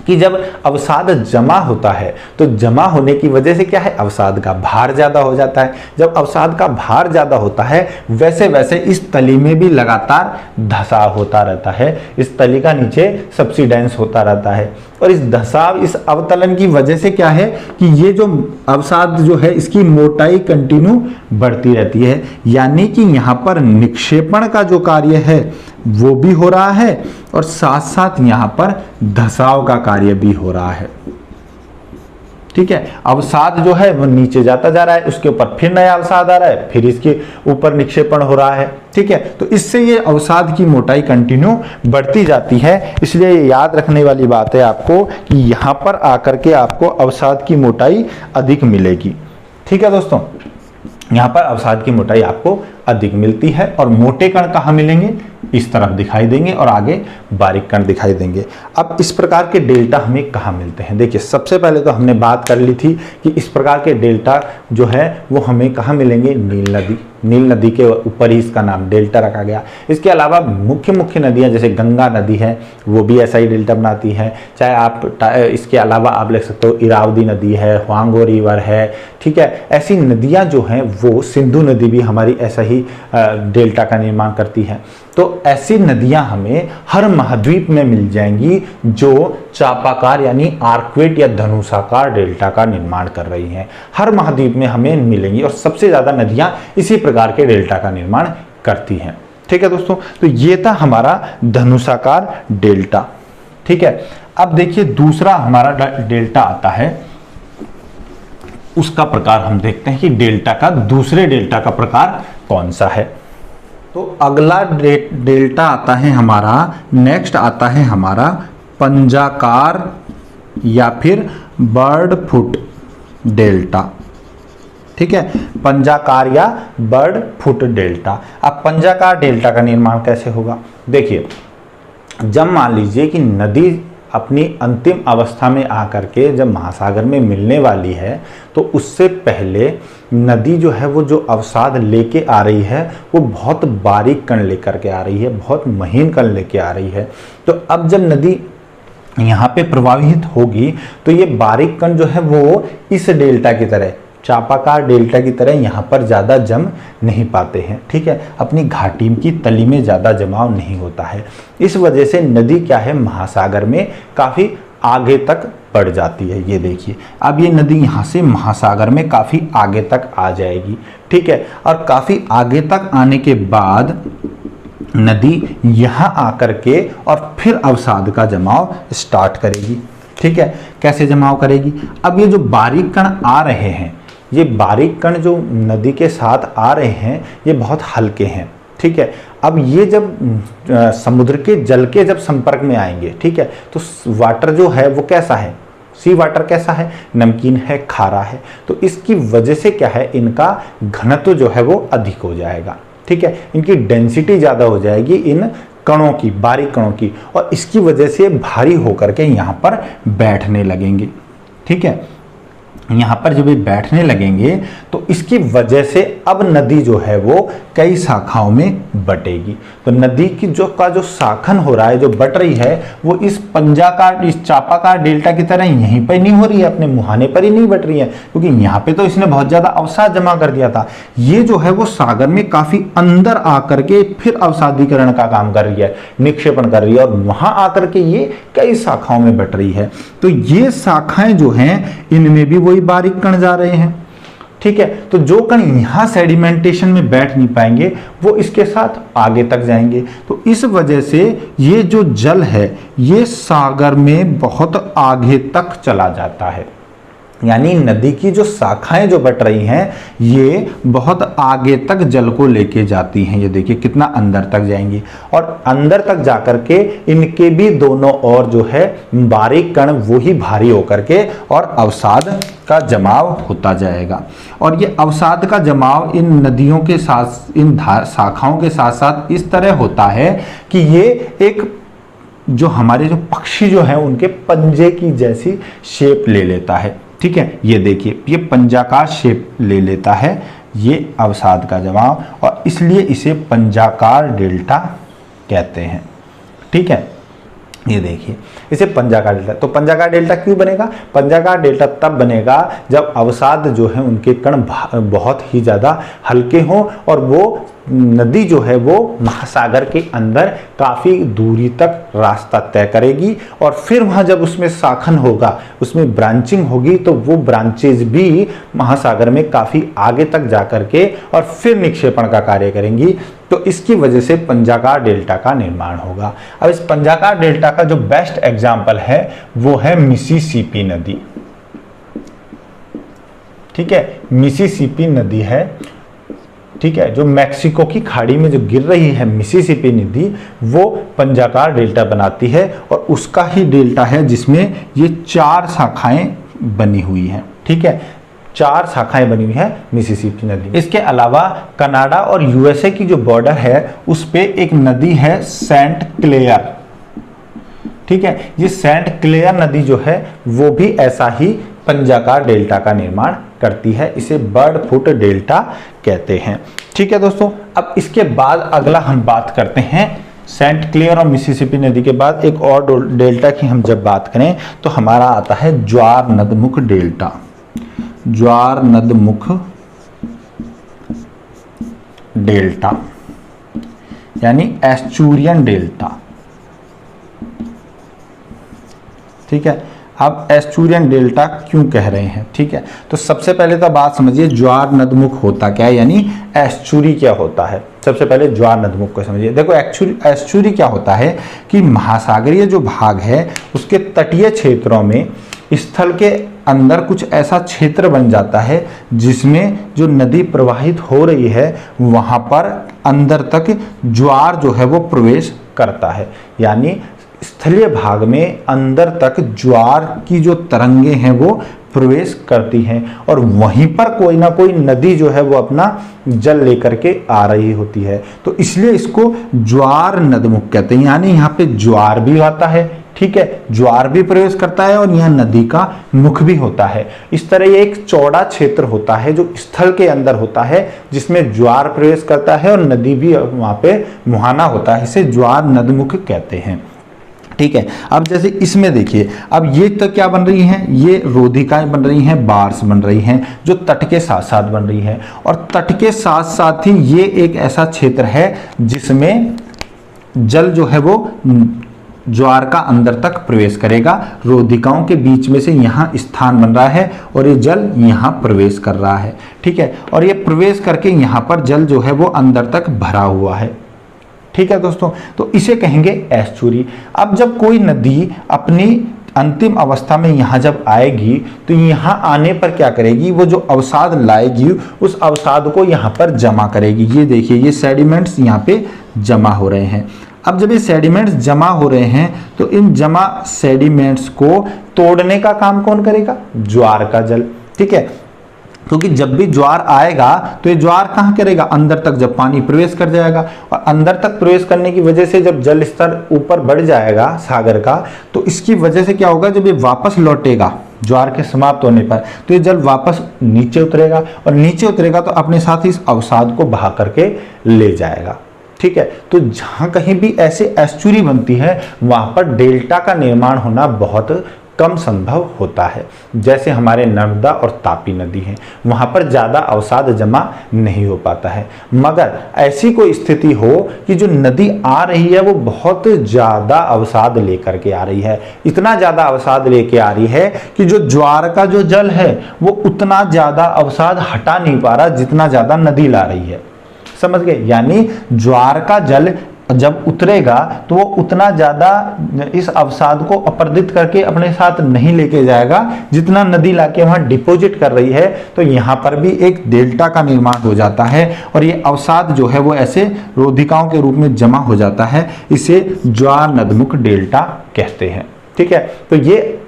कि जब अवसाद जमा होता है तो जमा होने की वजह से क्या है? अवसाद का भार ज्यादा हो जाता है। जब अवसाद का भार ज्यादा होता है वैसे वैसे इस तली में भी लगातार धसाव होता रहता है, इस तली का नीचे सब्सिडेंस होता रहता है। और इस धसाव, इस अवतलन की वजह से क्या है कि ये जो अवसाद जो है इसकी मोटाई कंटिन्यू बढ़ती रहती है, यानी कि यहाँ पर निक्षेपण का जो कार्य है वो भी हो रहा है और साथ साथ यहाँ पर धसाव का कार्य भी हो रहा है, ठीक है। अवसाद जो है वो नीचे जाता जा रहा है, उसके ऊपर फिर नया अवसाद आ रहा है, फिर इसके ऊपर निक्षेपण हो रहा है, ठीक है। तो इससे ये अवसाद की मोटाई कंटिन्यू बढ़ती जाती है। इसलिए ये याद रखने वाली बात है आपको कि यहाँ पर आकर के आपको अवसाद की मोटाई अधिक मिलेगी, ठीक है दोस्तों। यहाँ पर अवसाद की मोटाई आपको अधिक मिलती है और मोटे कण कहाँ मिलेंगे? इस तरफ दिखाई देंगे और आगे बारीक कण दिखाई देंगे। अब इस प्रकार के डेल्टा हमें कहाँ मिलते हैं? देखिए, सबसे पहले तो हमने बात कर ली थी कि इस प्रकार के डेल्टा जो है वो हमें कहाँ मिलेंगे? नील नदी के ऊपर ही इसका नाम डेल्टा रखा गया। इसके अलावा मुख्य नदियाँ जैसे गंगा नदी है वो भी ऐसा ही डेल्टा बनाती है। चाहे आप इसके अलावा आप लिख सकते हो इरावदी नदी है, ह्वांगो रिवर है, ठीक है। ऐसी नदियाँ जो हैं वो, सिंधु नदी भी हमारी ऐसा ही डेल्टा का निर्माण करती है। तो ऐसी नदियां हमें हर महाद्वीप में मिल जाएंगी जो चापाकार यानी आर्कवेट या धनुषाकार डेल्टा का निर्माण कर रही हैं। हर महाद्वीप में हमें मिलेंगी और सबसे ज्यादा नदियां इसी प्रकार के डेल्टा का निर्माण करती हैं, ठीक है दोस्तों। तो ये था हमारा धनुषाकार डेल्टा, ठीक है। अब देखिए दूसरा हमारा डेल्टा आता है, उसका प्रकार हम देखते हैं कि डेल्टा का, दूसरे डेल्टा का प्रकार कौन सा है। तो अगला डेल्टा आता है हमारा, नेक्स्ट आता है हमारा पंजाकार या फिर बर्ड फुट डेल्टा। ठीक है, पंजाकार या बर्ड फुट डेल्टा। अब पंजाकार डेल्टा का निर्माण कैसे होगा? देखिए, जब मान लीजिए कि नदी अपनी अंतिम अवस्था में आकर के जब महासागर में मिलने वाली है, तो उससे पहले नदी जो है वो जो अवसाद लेके आ रही है वो बहुत बारीक कण लेकर के आ रही है, बहुत महीन कण लेके आ रही है। तो अब जब नदी यहाँ पे प्रवाहित होगी तो ये बारीक कण जो है वो इस डेल्टा की तरह, चापाकार डेल्टा की तरह यहाँ पर ज़्यादा जम नहीं पाते हैं। ठीक है, अपनी घाटी की तली में ज़्यादा जमाव नहीं होता है। इस वजह से नदी क्या है, महासागर में काफ़ी आगे तक बढ़ जाती है। ये देखिए, अब ये नदी यहाँ से महासागर में काफ़ी आगे तक आ जाएगी। ठीक है, और काफ़ी आगे तक आने के बाद नदी यहाँ आकर के और फिर अवसाद का जमाव स्टार्ट करेगी। ठीक है, कैसे जमाव करेगी? अब ये जो बारीक कण आ रहे हैं, ये बारीक कण जो नदी के साथ आ रहे हैं ये बहुत हल्के हैं। ठीक है, अब ये जब समुद्र के जल के जब संपर्क में आएंगे, ठीक है, तो वाटर जो है वो कैसा है, सी वाटर कैसा है, नमकीन है, खारा है। तो इसकी वजह से क्या है, इनका घनत्व जो है वो अधिक हो जाएगा। ठीक है, इनकी डेंसिटी ज़्यादा हो जाएगी इन कणों की, बारीक कणों की, और इसकी वजह से भारी होकर के यहाँ पर बैठने लगेंगे। ठीक है, यहाँ पर जब ये बैठने लगेंगे तो इसकी वजह से अब नदी जो है वो कई शाखाओं में बटेगी। तो नदी की जो शाखन हो रहा है, जो बट रही है, वो इस पंजाकार, इस चापाकार डेल्टा की तरह यहीं पर नहीं हो रही है, अपने मुहाने पर ही नहीं बट रही है, क्योंकि यहाँ पे तो इसने बहुत ज़्यादा अवसाद जमा कर दिया था। ये जो है वो सागर में काफ़ी अंदर आकर के फिर अवसादीकरण का काम कर रही है, निक्षेपण कर रही है, और वहाँ आकर के ये कई शाखाओं में बट रही है। तो ये शाखाएं जो हैं इनमें भी वही बारीक कण जा रहे हैं। ठीक है, तो जो कण यहां सेडिमेंटेशन में बैठ नहीं पाएंगे वो इसके साथ आगे तक जाएंगे। तो इस वजह से ये जो जल है ये सागर में बहुत आगे तक चला जाता है, यानी नदी की जो शाखाएं जो बट रही हैं ये बहुत आगे तक जल को लेके जाती हैं। ये देखिए कितना अंदर तक जाएंगी, और अंदर तक जाकर के इनके भी दोनों ओर जो है बारीक कण वो ही भारी होकर के और अवसाद का जमाव होता जाएगा। और ये अवसाद का जमाव इन नदियों के साथ, इन शाखाओं के साथ साथ इस तरह होता है कि ये एक जो हमारे जो पक्षी जो है उनके पंजे की जैसी शेप ले लेता है। ठीक है, ये देखिए ये पंजाकार शेप ले लेता है ये अवसाद का जमाव, और इसलिए इसे पंजाकार डेल्टा कहते हैं। ठीक है, ये देखिए इसे पंजाकार डेल्टा। तो पंजाकार डेल्टा क्यों बनेगा? पंजाकार डेल्टा तब बनेगा जब अवसाद जो है उनके कण बहुत ही ज़्यादा हल्के हों और वो नदी जो है वो महासागर के अंदर काफ़ी दूरी तक रास्ता तय करेगी, और फिर वहाँ जब उसमें शाखन होगा, उसमें ब्रांचिंग होगी, तो वो ब्रांचेज भी महासागर में काफ़ी आगे तक जा कर के और फिर निक्षेपण का कार्य करेंगी। तो इसकी वजह से पंजाकार डेल्टा का निर्माण होगा। अब इस पंजाकार डेल्टा का जो बेस्ट एग्जाम्पल है वो है मिसिसिपी नदी। ठीक है, मिसिसिपी नदी है, ठीक है, जो मैक्सिको की खाड़ी में जो गिर रही है मिसिसिपी नदी, वो पंजाकार डेल्टा बनाती है, और उसका ही डेल्टा है जिसमें ये 4 शाखाएं बनी हुई हैं। ठीक है, 4 शाखाएं बनी हुई है मिसिसिपी नदी। इसके अलावा कनाडा और यूएसए की जो बॉर्डर है उस पे एक नदी है सेंट क्लेयर। ठीक है, ये सेंट क्लेयर नदी जो है वो भी ऐसा ही पंजाकार डेल्टा का निर्माण करती है, इसे बर्ड फुट डेल्टा कहते हैं। ठीक है दोस्तों, अब इसके बाद अगला हम बात करते हैं सेंट क्लेयर और मिसिसिपी नदी के बाद एक और डेल्टा की हम जब बात करें तो हमारा आता है ज्वार नदमुख डेल्टा। ज्वार नदमुख डेल्टा यानी एस्चुरियन डेल्टा। ठीक है, अब एस्चुरियन डेल्टा क्यों कह रहे हैं, ठीक है। तो सबसे पहले तो बात समझिए ज्वार नदमुख होता क्या है, यानी एस्चुरी क्या होता है। सबसे पहले ज्वार नदमुख को समझिए। देखो एस्चुरी क्या होता है कि महासागरीय जो भाग है उसके तटीय क्षेत्रों में स्थल के अंदर कुछ ऐसा क्षेत्र बन जाता है जिसमें जो नदी प्रवाहित हो रही है वहां पर अंदर तक ज्वार जो है वो प्रवेश करता है, यानी स्थलीय भाग में अंदर तक ज्वार की जो तरंगे हैं वो प्रवेश करती हैं और वहीं पर कोई ना कोई नदी जो है वो अपना जल लेकर के आ रही होती है, तो इसलिए इसको ज्वार नदमुख कहते हैं। यानी यहाँ पे ज्वार भी आता है, ठीक है, ज्वार भी प्रवेश करता है और यह नदी का मुख भी होता है। इस तरह ये एक चौड़ा क्षेत्र होता है जो स्थल के अंदर होता है जिसमें ज्वार प्रवेश करता है और नदी भी वहां पे मुहाना होता है, इसे ज्वार नदमुख कहते हैं, ठीक है। अब जैसे इसमें देखिए, अब ये तो क्या बन रही हैं, ये रोधिकाएं बन रही हैं, बार्स बन रही हैं जो तट के साथ साथ बन रही हैं और तट के साथ साथ ही ये एक ऐसा क्षेत्र है जिसमें जल जो है वो ज्वार का अंदर तक प्रवेश करेगा। रोधिकाओं के बीच में से यहाँ स्थान बन रहा है और ये जल यहाँ प्रवेश कर रहा है, ठीक है, और ये प्रवेश करके यहाँ पर जल जो है वो अंदर तक भरा हुआ है, ठीक है दोस्तों। तो इसे कहेंगे एस्चुरी। अब जब कोई नदी अपनी अंतिम अवस्था में यहाँ जब आएगी तो यहाँ आने पर क्या करेगी, वो जो अवसाद लाएगी उस अवसाद को यहाँ पर जमा करेगी। ये देखिए ये सेडिमेंट्स यहाँ पे जमा हो रहे हैं। अब जब ये सेडिमेंट्स जमा हो रहे हैं तो इन जमा सेडिमेंट्स को तोड़ने का काम कौन करेगा, ज्वार का जल, ठीक है, क्योंकि जब भी ज्वार आएगा तो ये ज्वार कहाँ करेगा, अंदर तक जब पानी प्रवेश कर जाएगा और अंदर तक प्रवेश करने की वजह से जब जल स्तर ऊपर बढ़ जाएगा सागर का, तो इसकी वजह से क्या होगा, जब ये वापस लौटेगा ज्वार के समाप्त होने पर तो ये जल वापस नीचे उतरेगा और नीचे उतरेगा तो अपने साथ इस अवसाद को बहा करके ले जाएगा, ठीक है। तो जहां कहीं भी ऐसे एस्चुरी बनती है वहां पर डेल्टा का निर्माण होना बहुत कम संभव होता है। जैसे हमारे नर्मदा और तापी नदी है, वहां पर ज्यादा अवसाद जमा नहीं हो पाता है। मगर ऐसी कोई स्थिति हो कि जो नदी आ रही है वो बहुत ज्यादा अवसाद लेकर के आ रही है, इतना ज्यादा अवसाद लेके आ रही है कि जो ज्वार का जो जल है वो उतना ज्यादा अवसाद हटा नहीं पा रहा जितना ज्यादा नदी ला रही है, समझ गए। यानी ज्वार का जल जब उतरेगा तो वो उतना ज्यादा इस अवसाद को अपरदित करके अपने साथ नहीं लेके जाएगा जितना नदी लाके वहां डिपॉजिट कर रही है। तो यहाँ पर भी एक डेल्टा का निर्माण हो जाता है और ये अवसाद जो है वो ऐसे रोधिकाओं के रूप में जमा हो जाता है, इसे ज्वार नदमुख डेल्टा कहते हैं, ठीक है। तो ये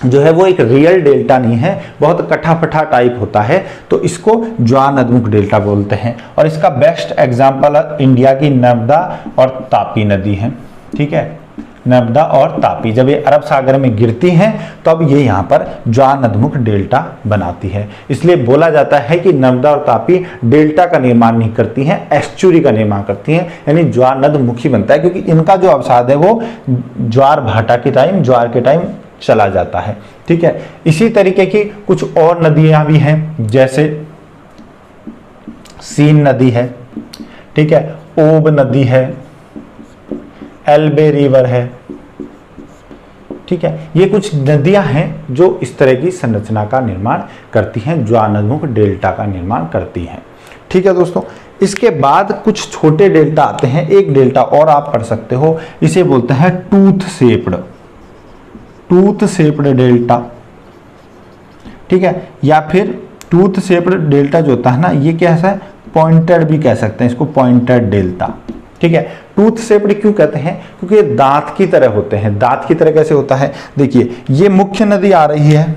जो है वो एक रियल डेल्टा नहीं है, बहुत कटा फटा टाइप होता है, तो इसको ज्वार नदमुख डेल्टा बोलते हैं। और इसका बेस्ट एग्जांपल इंडिया की नर्मदा और तापी नदी है, ठीक है। नर्मदा और तापी जब ये अरब सागर में गिरती हैं तो अब ये यहाँ पर ज्वार नदमुख डेल्टा बनाती है। इसलिए बोला जाता है कि नर्मदा और तापी डेल्टा का निर्माण नहीं करती हैं, एस्चुरी का निर्माण करती हैं, यानी ज्वार नदमुखी बनता है क्योंकि इनका जो अवसाद है वो ज्वार भाटा के टाइम, ज्वार के टाइम चला जाता है, ठीक है। इसी तरीके की कुछ और नदियां भी हैं, जैसे सीन नदी है, ठीक है, ओब नदी है, एल्बे रिवर है, ठीक है। ये कुछ नदियां हैं जो इस तरह की संरचना का निर्माण करती हैं, ज्वार नदमुख डेल्टा का निर्माण करती हैं, ठीक है दोस्तों। इसके बाद कुछ छोटे डेल्टा आते हैं, एक डेल्टा और आप पढ़ सकते हो, इसे बोलते हैं टूथ शेप्ड डेल्टा, ठीक है, या फिर टूथ शेप्ड डेल्टा जो होता है ना, ये कैसा है, पॉइंटेड भी कह सकते हैं इसको, पॉइंटेड डेल्टा, ठीक है। टूथ शेप्ड क्यों कहते हैं, क्योंकि ये दांत की तरह होते हैं। दांत की तरह कैसे होता है, देखिए ये मुख्य नदी आ रही है,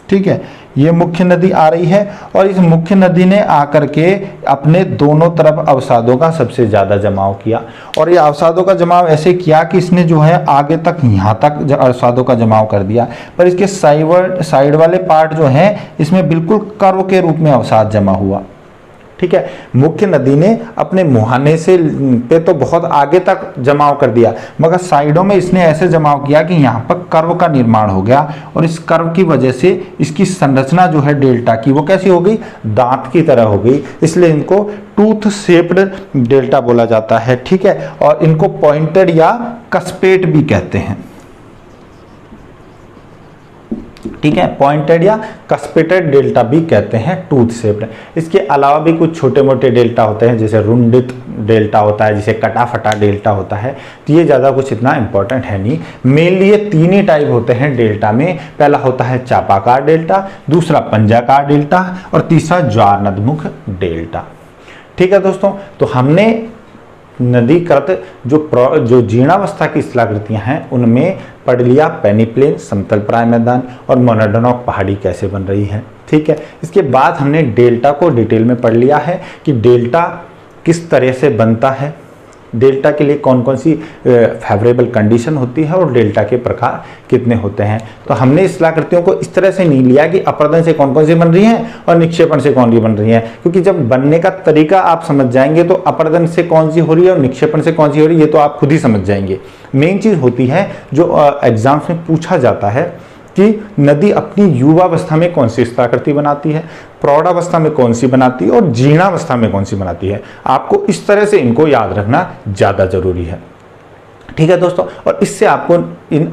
ठीक है, ये मुख्य नदी आ रही है और इस मुख्य नदी ने आकर के अपने दोनों तरफ अवसादों का सबसे ज्यादा जमाव किया और ये अवसादों का जमाव ऐसे किया कि इसने जो है आगे तक यहाँ तक अवसादों का जमाव कर दिया, पर इसके साइड वाले पार्ट जो है इसमें बिल्कुल कर्व के रूप में अवसाद जमा हुआ, ठीक है। मुख्य नदी ने अपने मुहाने से पे तो बहुत आगे तक जमाव कर दिया, मगर साइडों में इसने ऐसे जमाव किया कि यहाँ पर कर्व का निर्माण हो गया और इस कर्व की वजह से इसकी संरचना जो है डेल्टा की वो कैसी हो गई, दांत की तरह हो गई, इसलिए इनको टूथ शेप्ड डेल्टा बोला जाता है, ठीक है। और इनको पॉइंटेड या कस्पेट भी कहते हैं, ठीक है। पॉइंटेड या कस्पेटेड डेल्टा भी कहते हैं टूथ शेप्ड। इसके अलावा भी कुछ छोटे मोटे डेल्टा होते हैं, जैसे रुंडित डेल्टा होता है, जिसे कटा फटा डेल्टा होता है। तो ये ज़्यादा कुछ इतना इंपॉर्टेंट है नहीं। मेनली ये तीन ही टाइप होते हैं डेल्टा में। पहला होता है चापाकार डेल्टा, दूसरा पंजाकार डेल्टा और तीसरा ज्वारनदमुख डेल्टा। ठीक है दोस्तों, तो हमने नदीकृत जो जीर्णावस्था की स्थलाकृतियां हैं उनमें पढ़ लिया पेनिप्लेन समतल प्राय मैदान और मोनोडोनॉक पहाड़ी कैसे बन रही है। ठीक है, इसके बाद हमने डेल्टा को डिटेल में पढ़ लिया है कि डेल्टा किस तरह से बनता है, डेल्टा के लिए कौन कौन सी फेवरेबल कंडीशन होती है और डेल्टा के प्रकार कितने होते हैं। तो हमने इस स्थलाकृतियों को इस तरह से नहीं लिया कि अपरदन से कौन कौन सी बन रही हैं और निक्षेपण से कौन सी बन रही हैं, क्योंकि जब बनने का तरीका आप समझ जाएंगे तो अपरदन से कौन सी हो रही है और निक्षेपण से कौन सी हो रही है ये तो आप खुद ही समझ जाएंगे। मेन चीज़ होती है जो एग्जाम्स में पूछा जाता है कि नदी अपनी युवावस्था में कौन सी स्थलाकृति बनाती है, प्रौढ़ावस्था में कौन सी बनाती है और जीर्णावस्था में कौन सी बनाती है। आपको इस तरह से इनको याद रखना ज़्यादा जरूरी है। ठीक है दोस्तों, और इससे आपको इन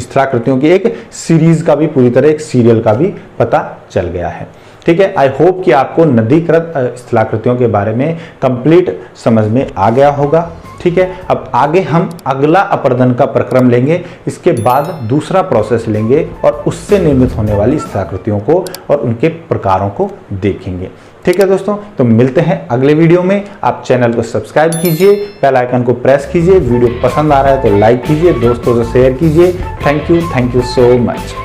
स्थलाकृतियों की एक सीरीज का भी, पूरी तरह एक सीरियल का भी पता चल गया है। ठीक है, आई होप कि आपको नदीकृत स्थलाकृतियों के बारे में कंप्लीट समझ में आ गया होगा। ठीक है, अब आगे हम अगला अपरदन का प्रक्रम लेंगे, इसके बाद दूसरा प्रोसेस लेंगे और उससे निर्मित होने वाली स्थलाकृतियों को और उनके प्रकारों को देखेंगे। ठीक है दोस्तों, तो मिलते हैं अगले वीडियो में। आप चैनल को सब्सक्राइब कीजिए, बेल आइकन को प्रेस कीजिए, वीडियो पसंद आ रहा है तो लाइक कीजिए, दोस्तों से शेयर कीजिए। Thank you so much.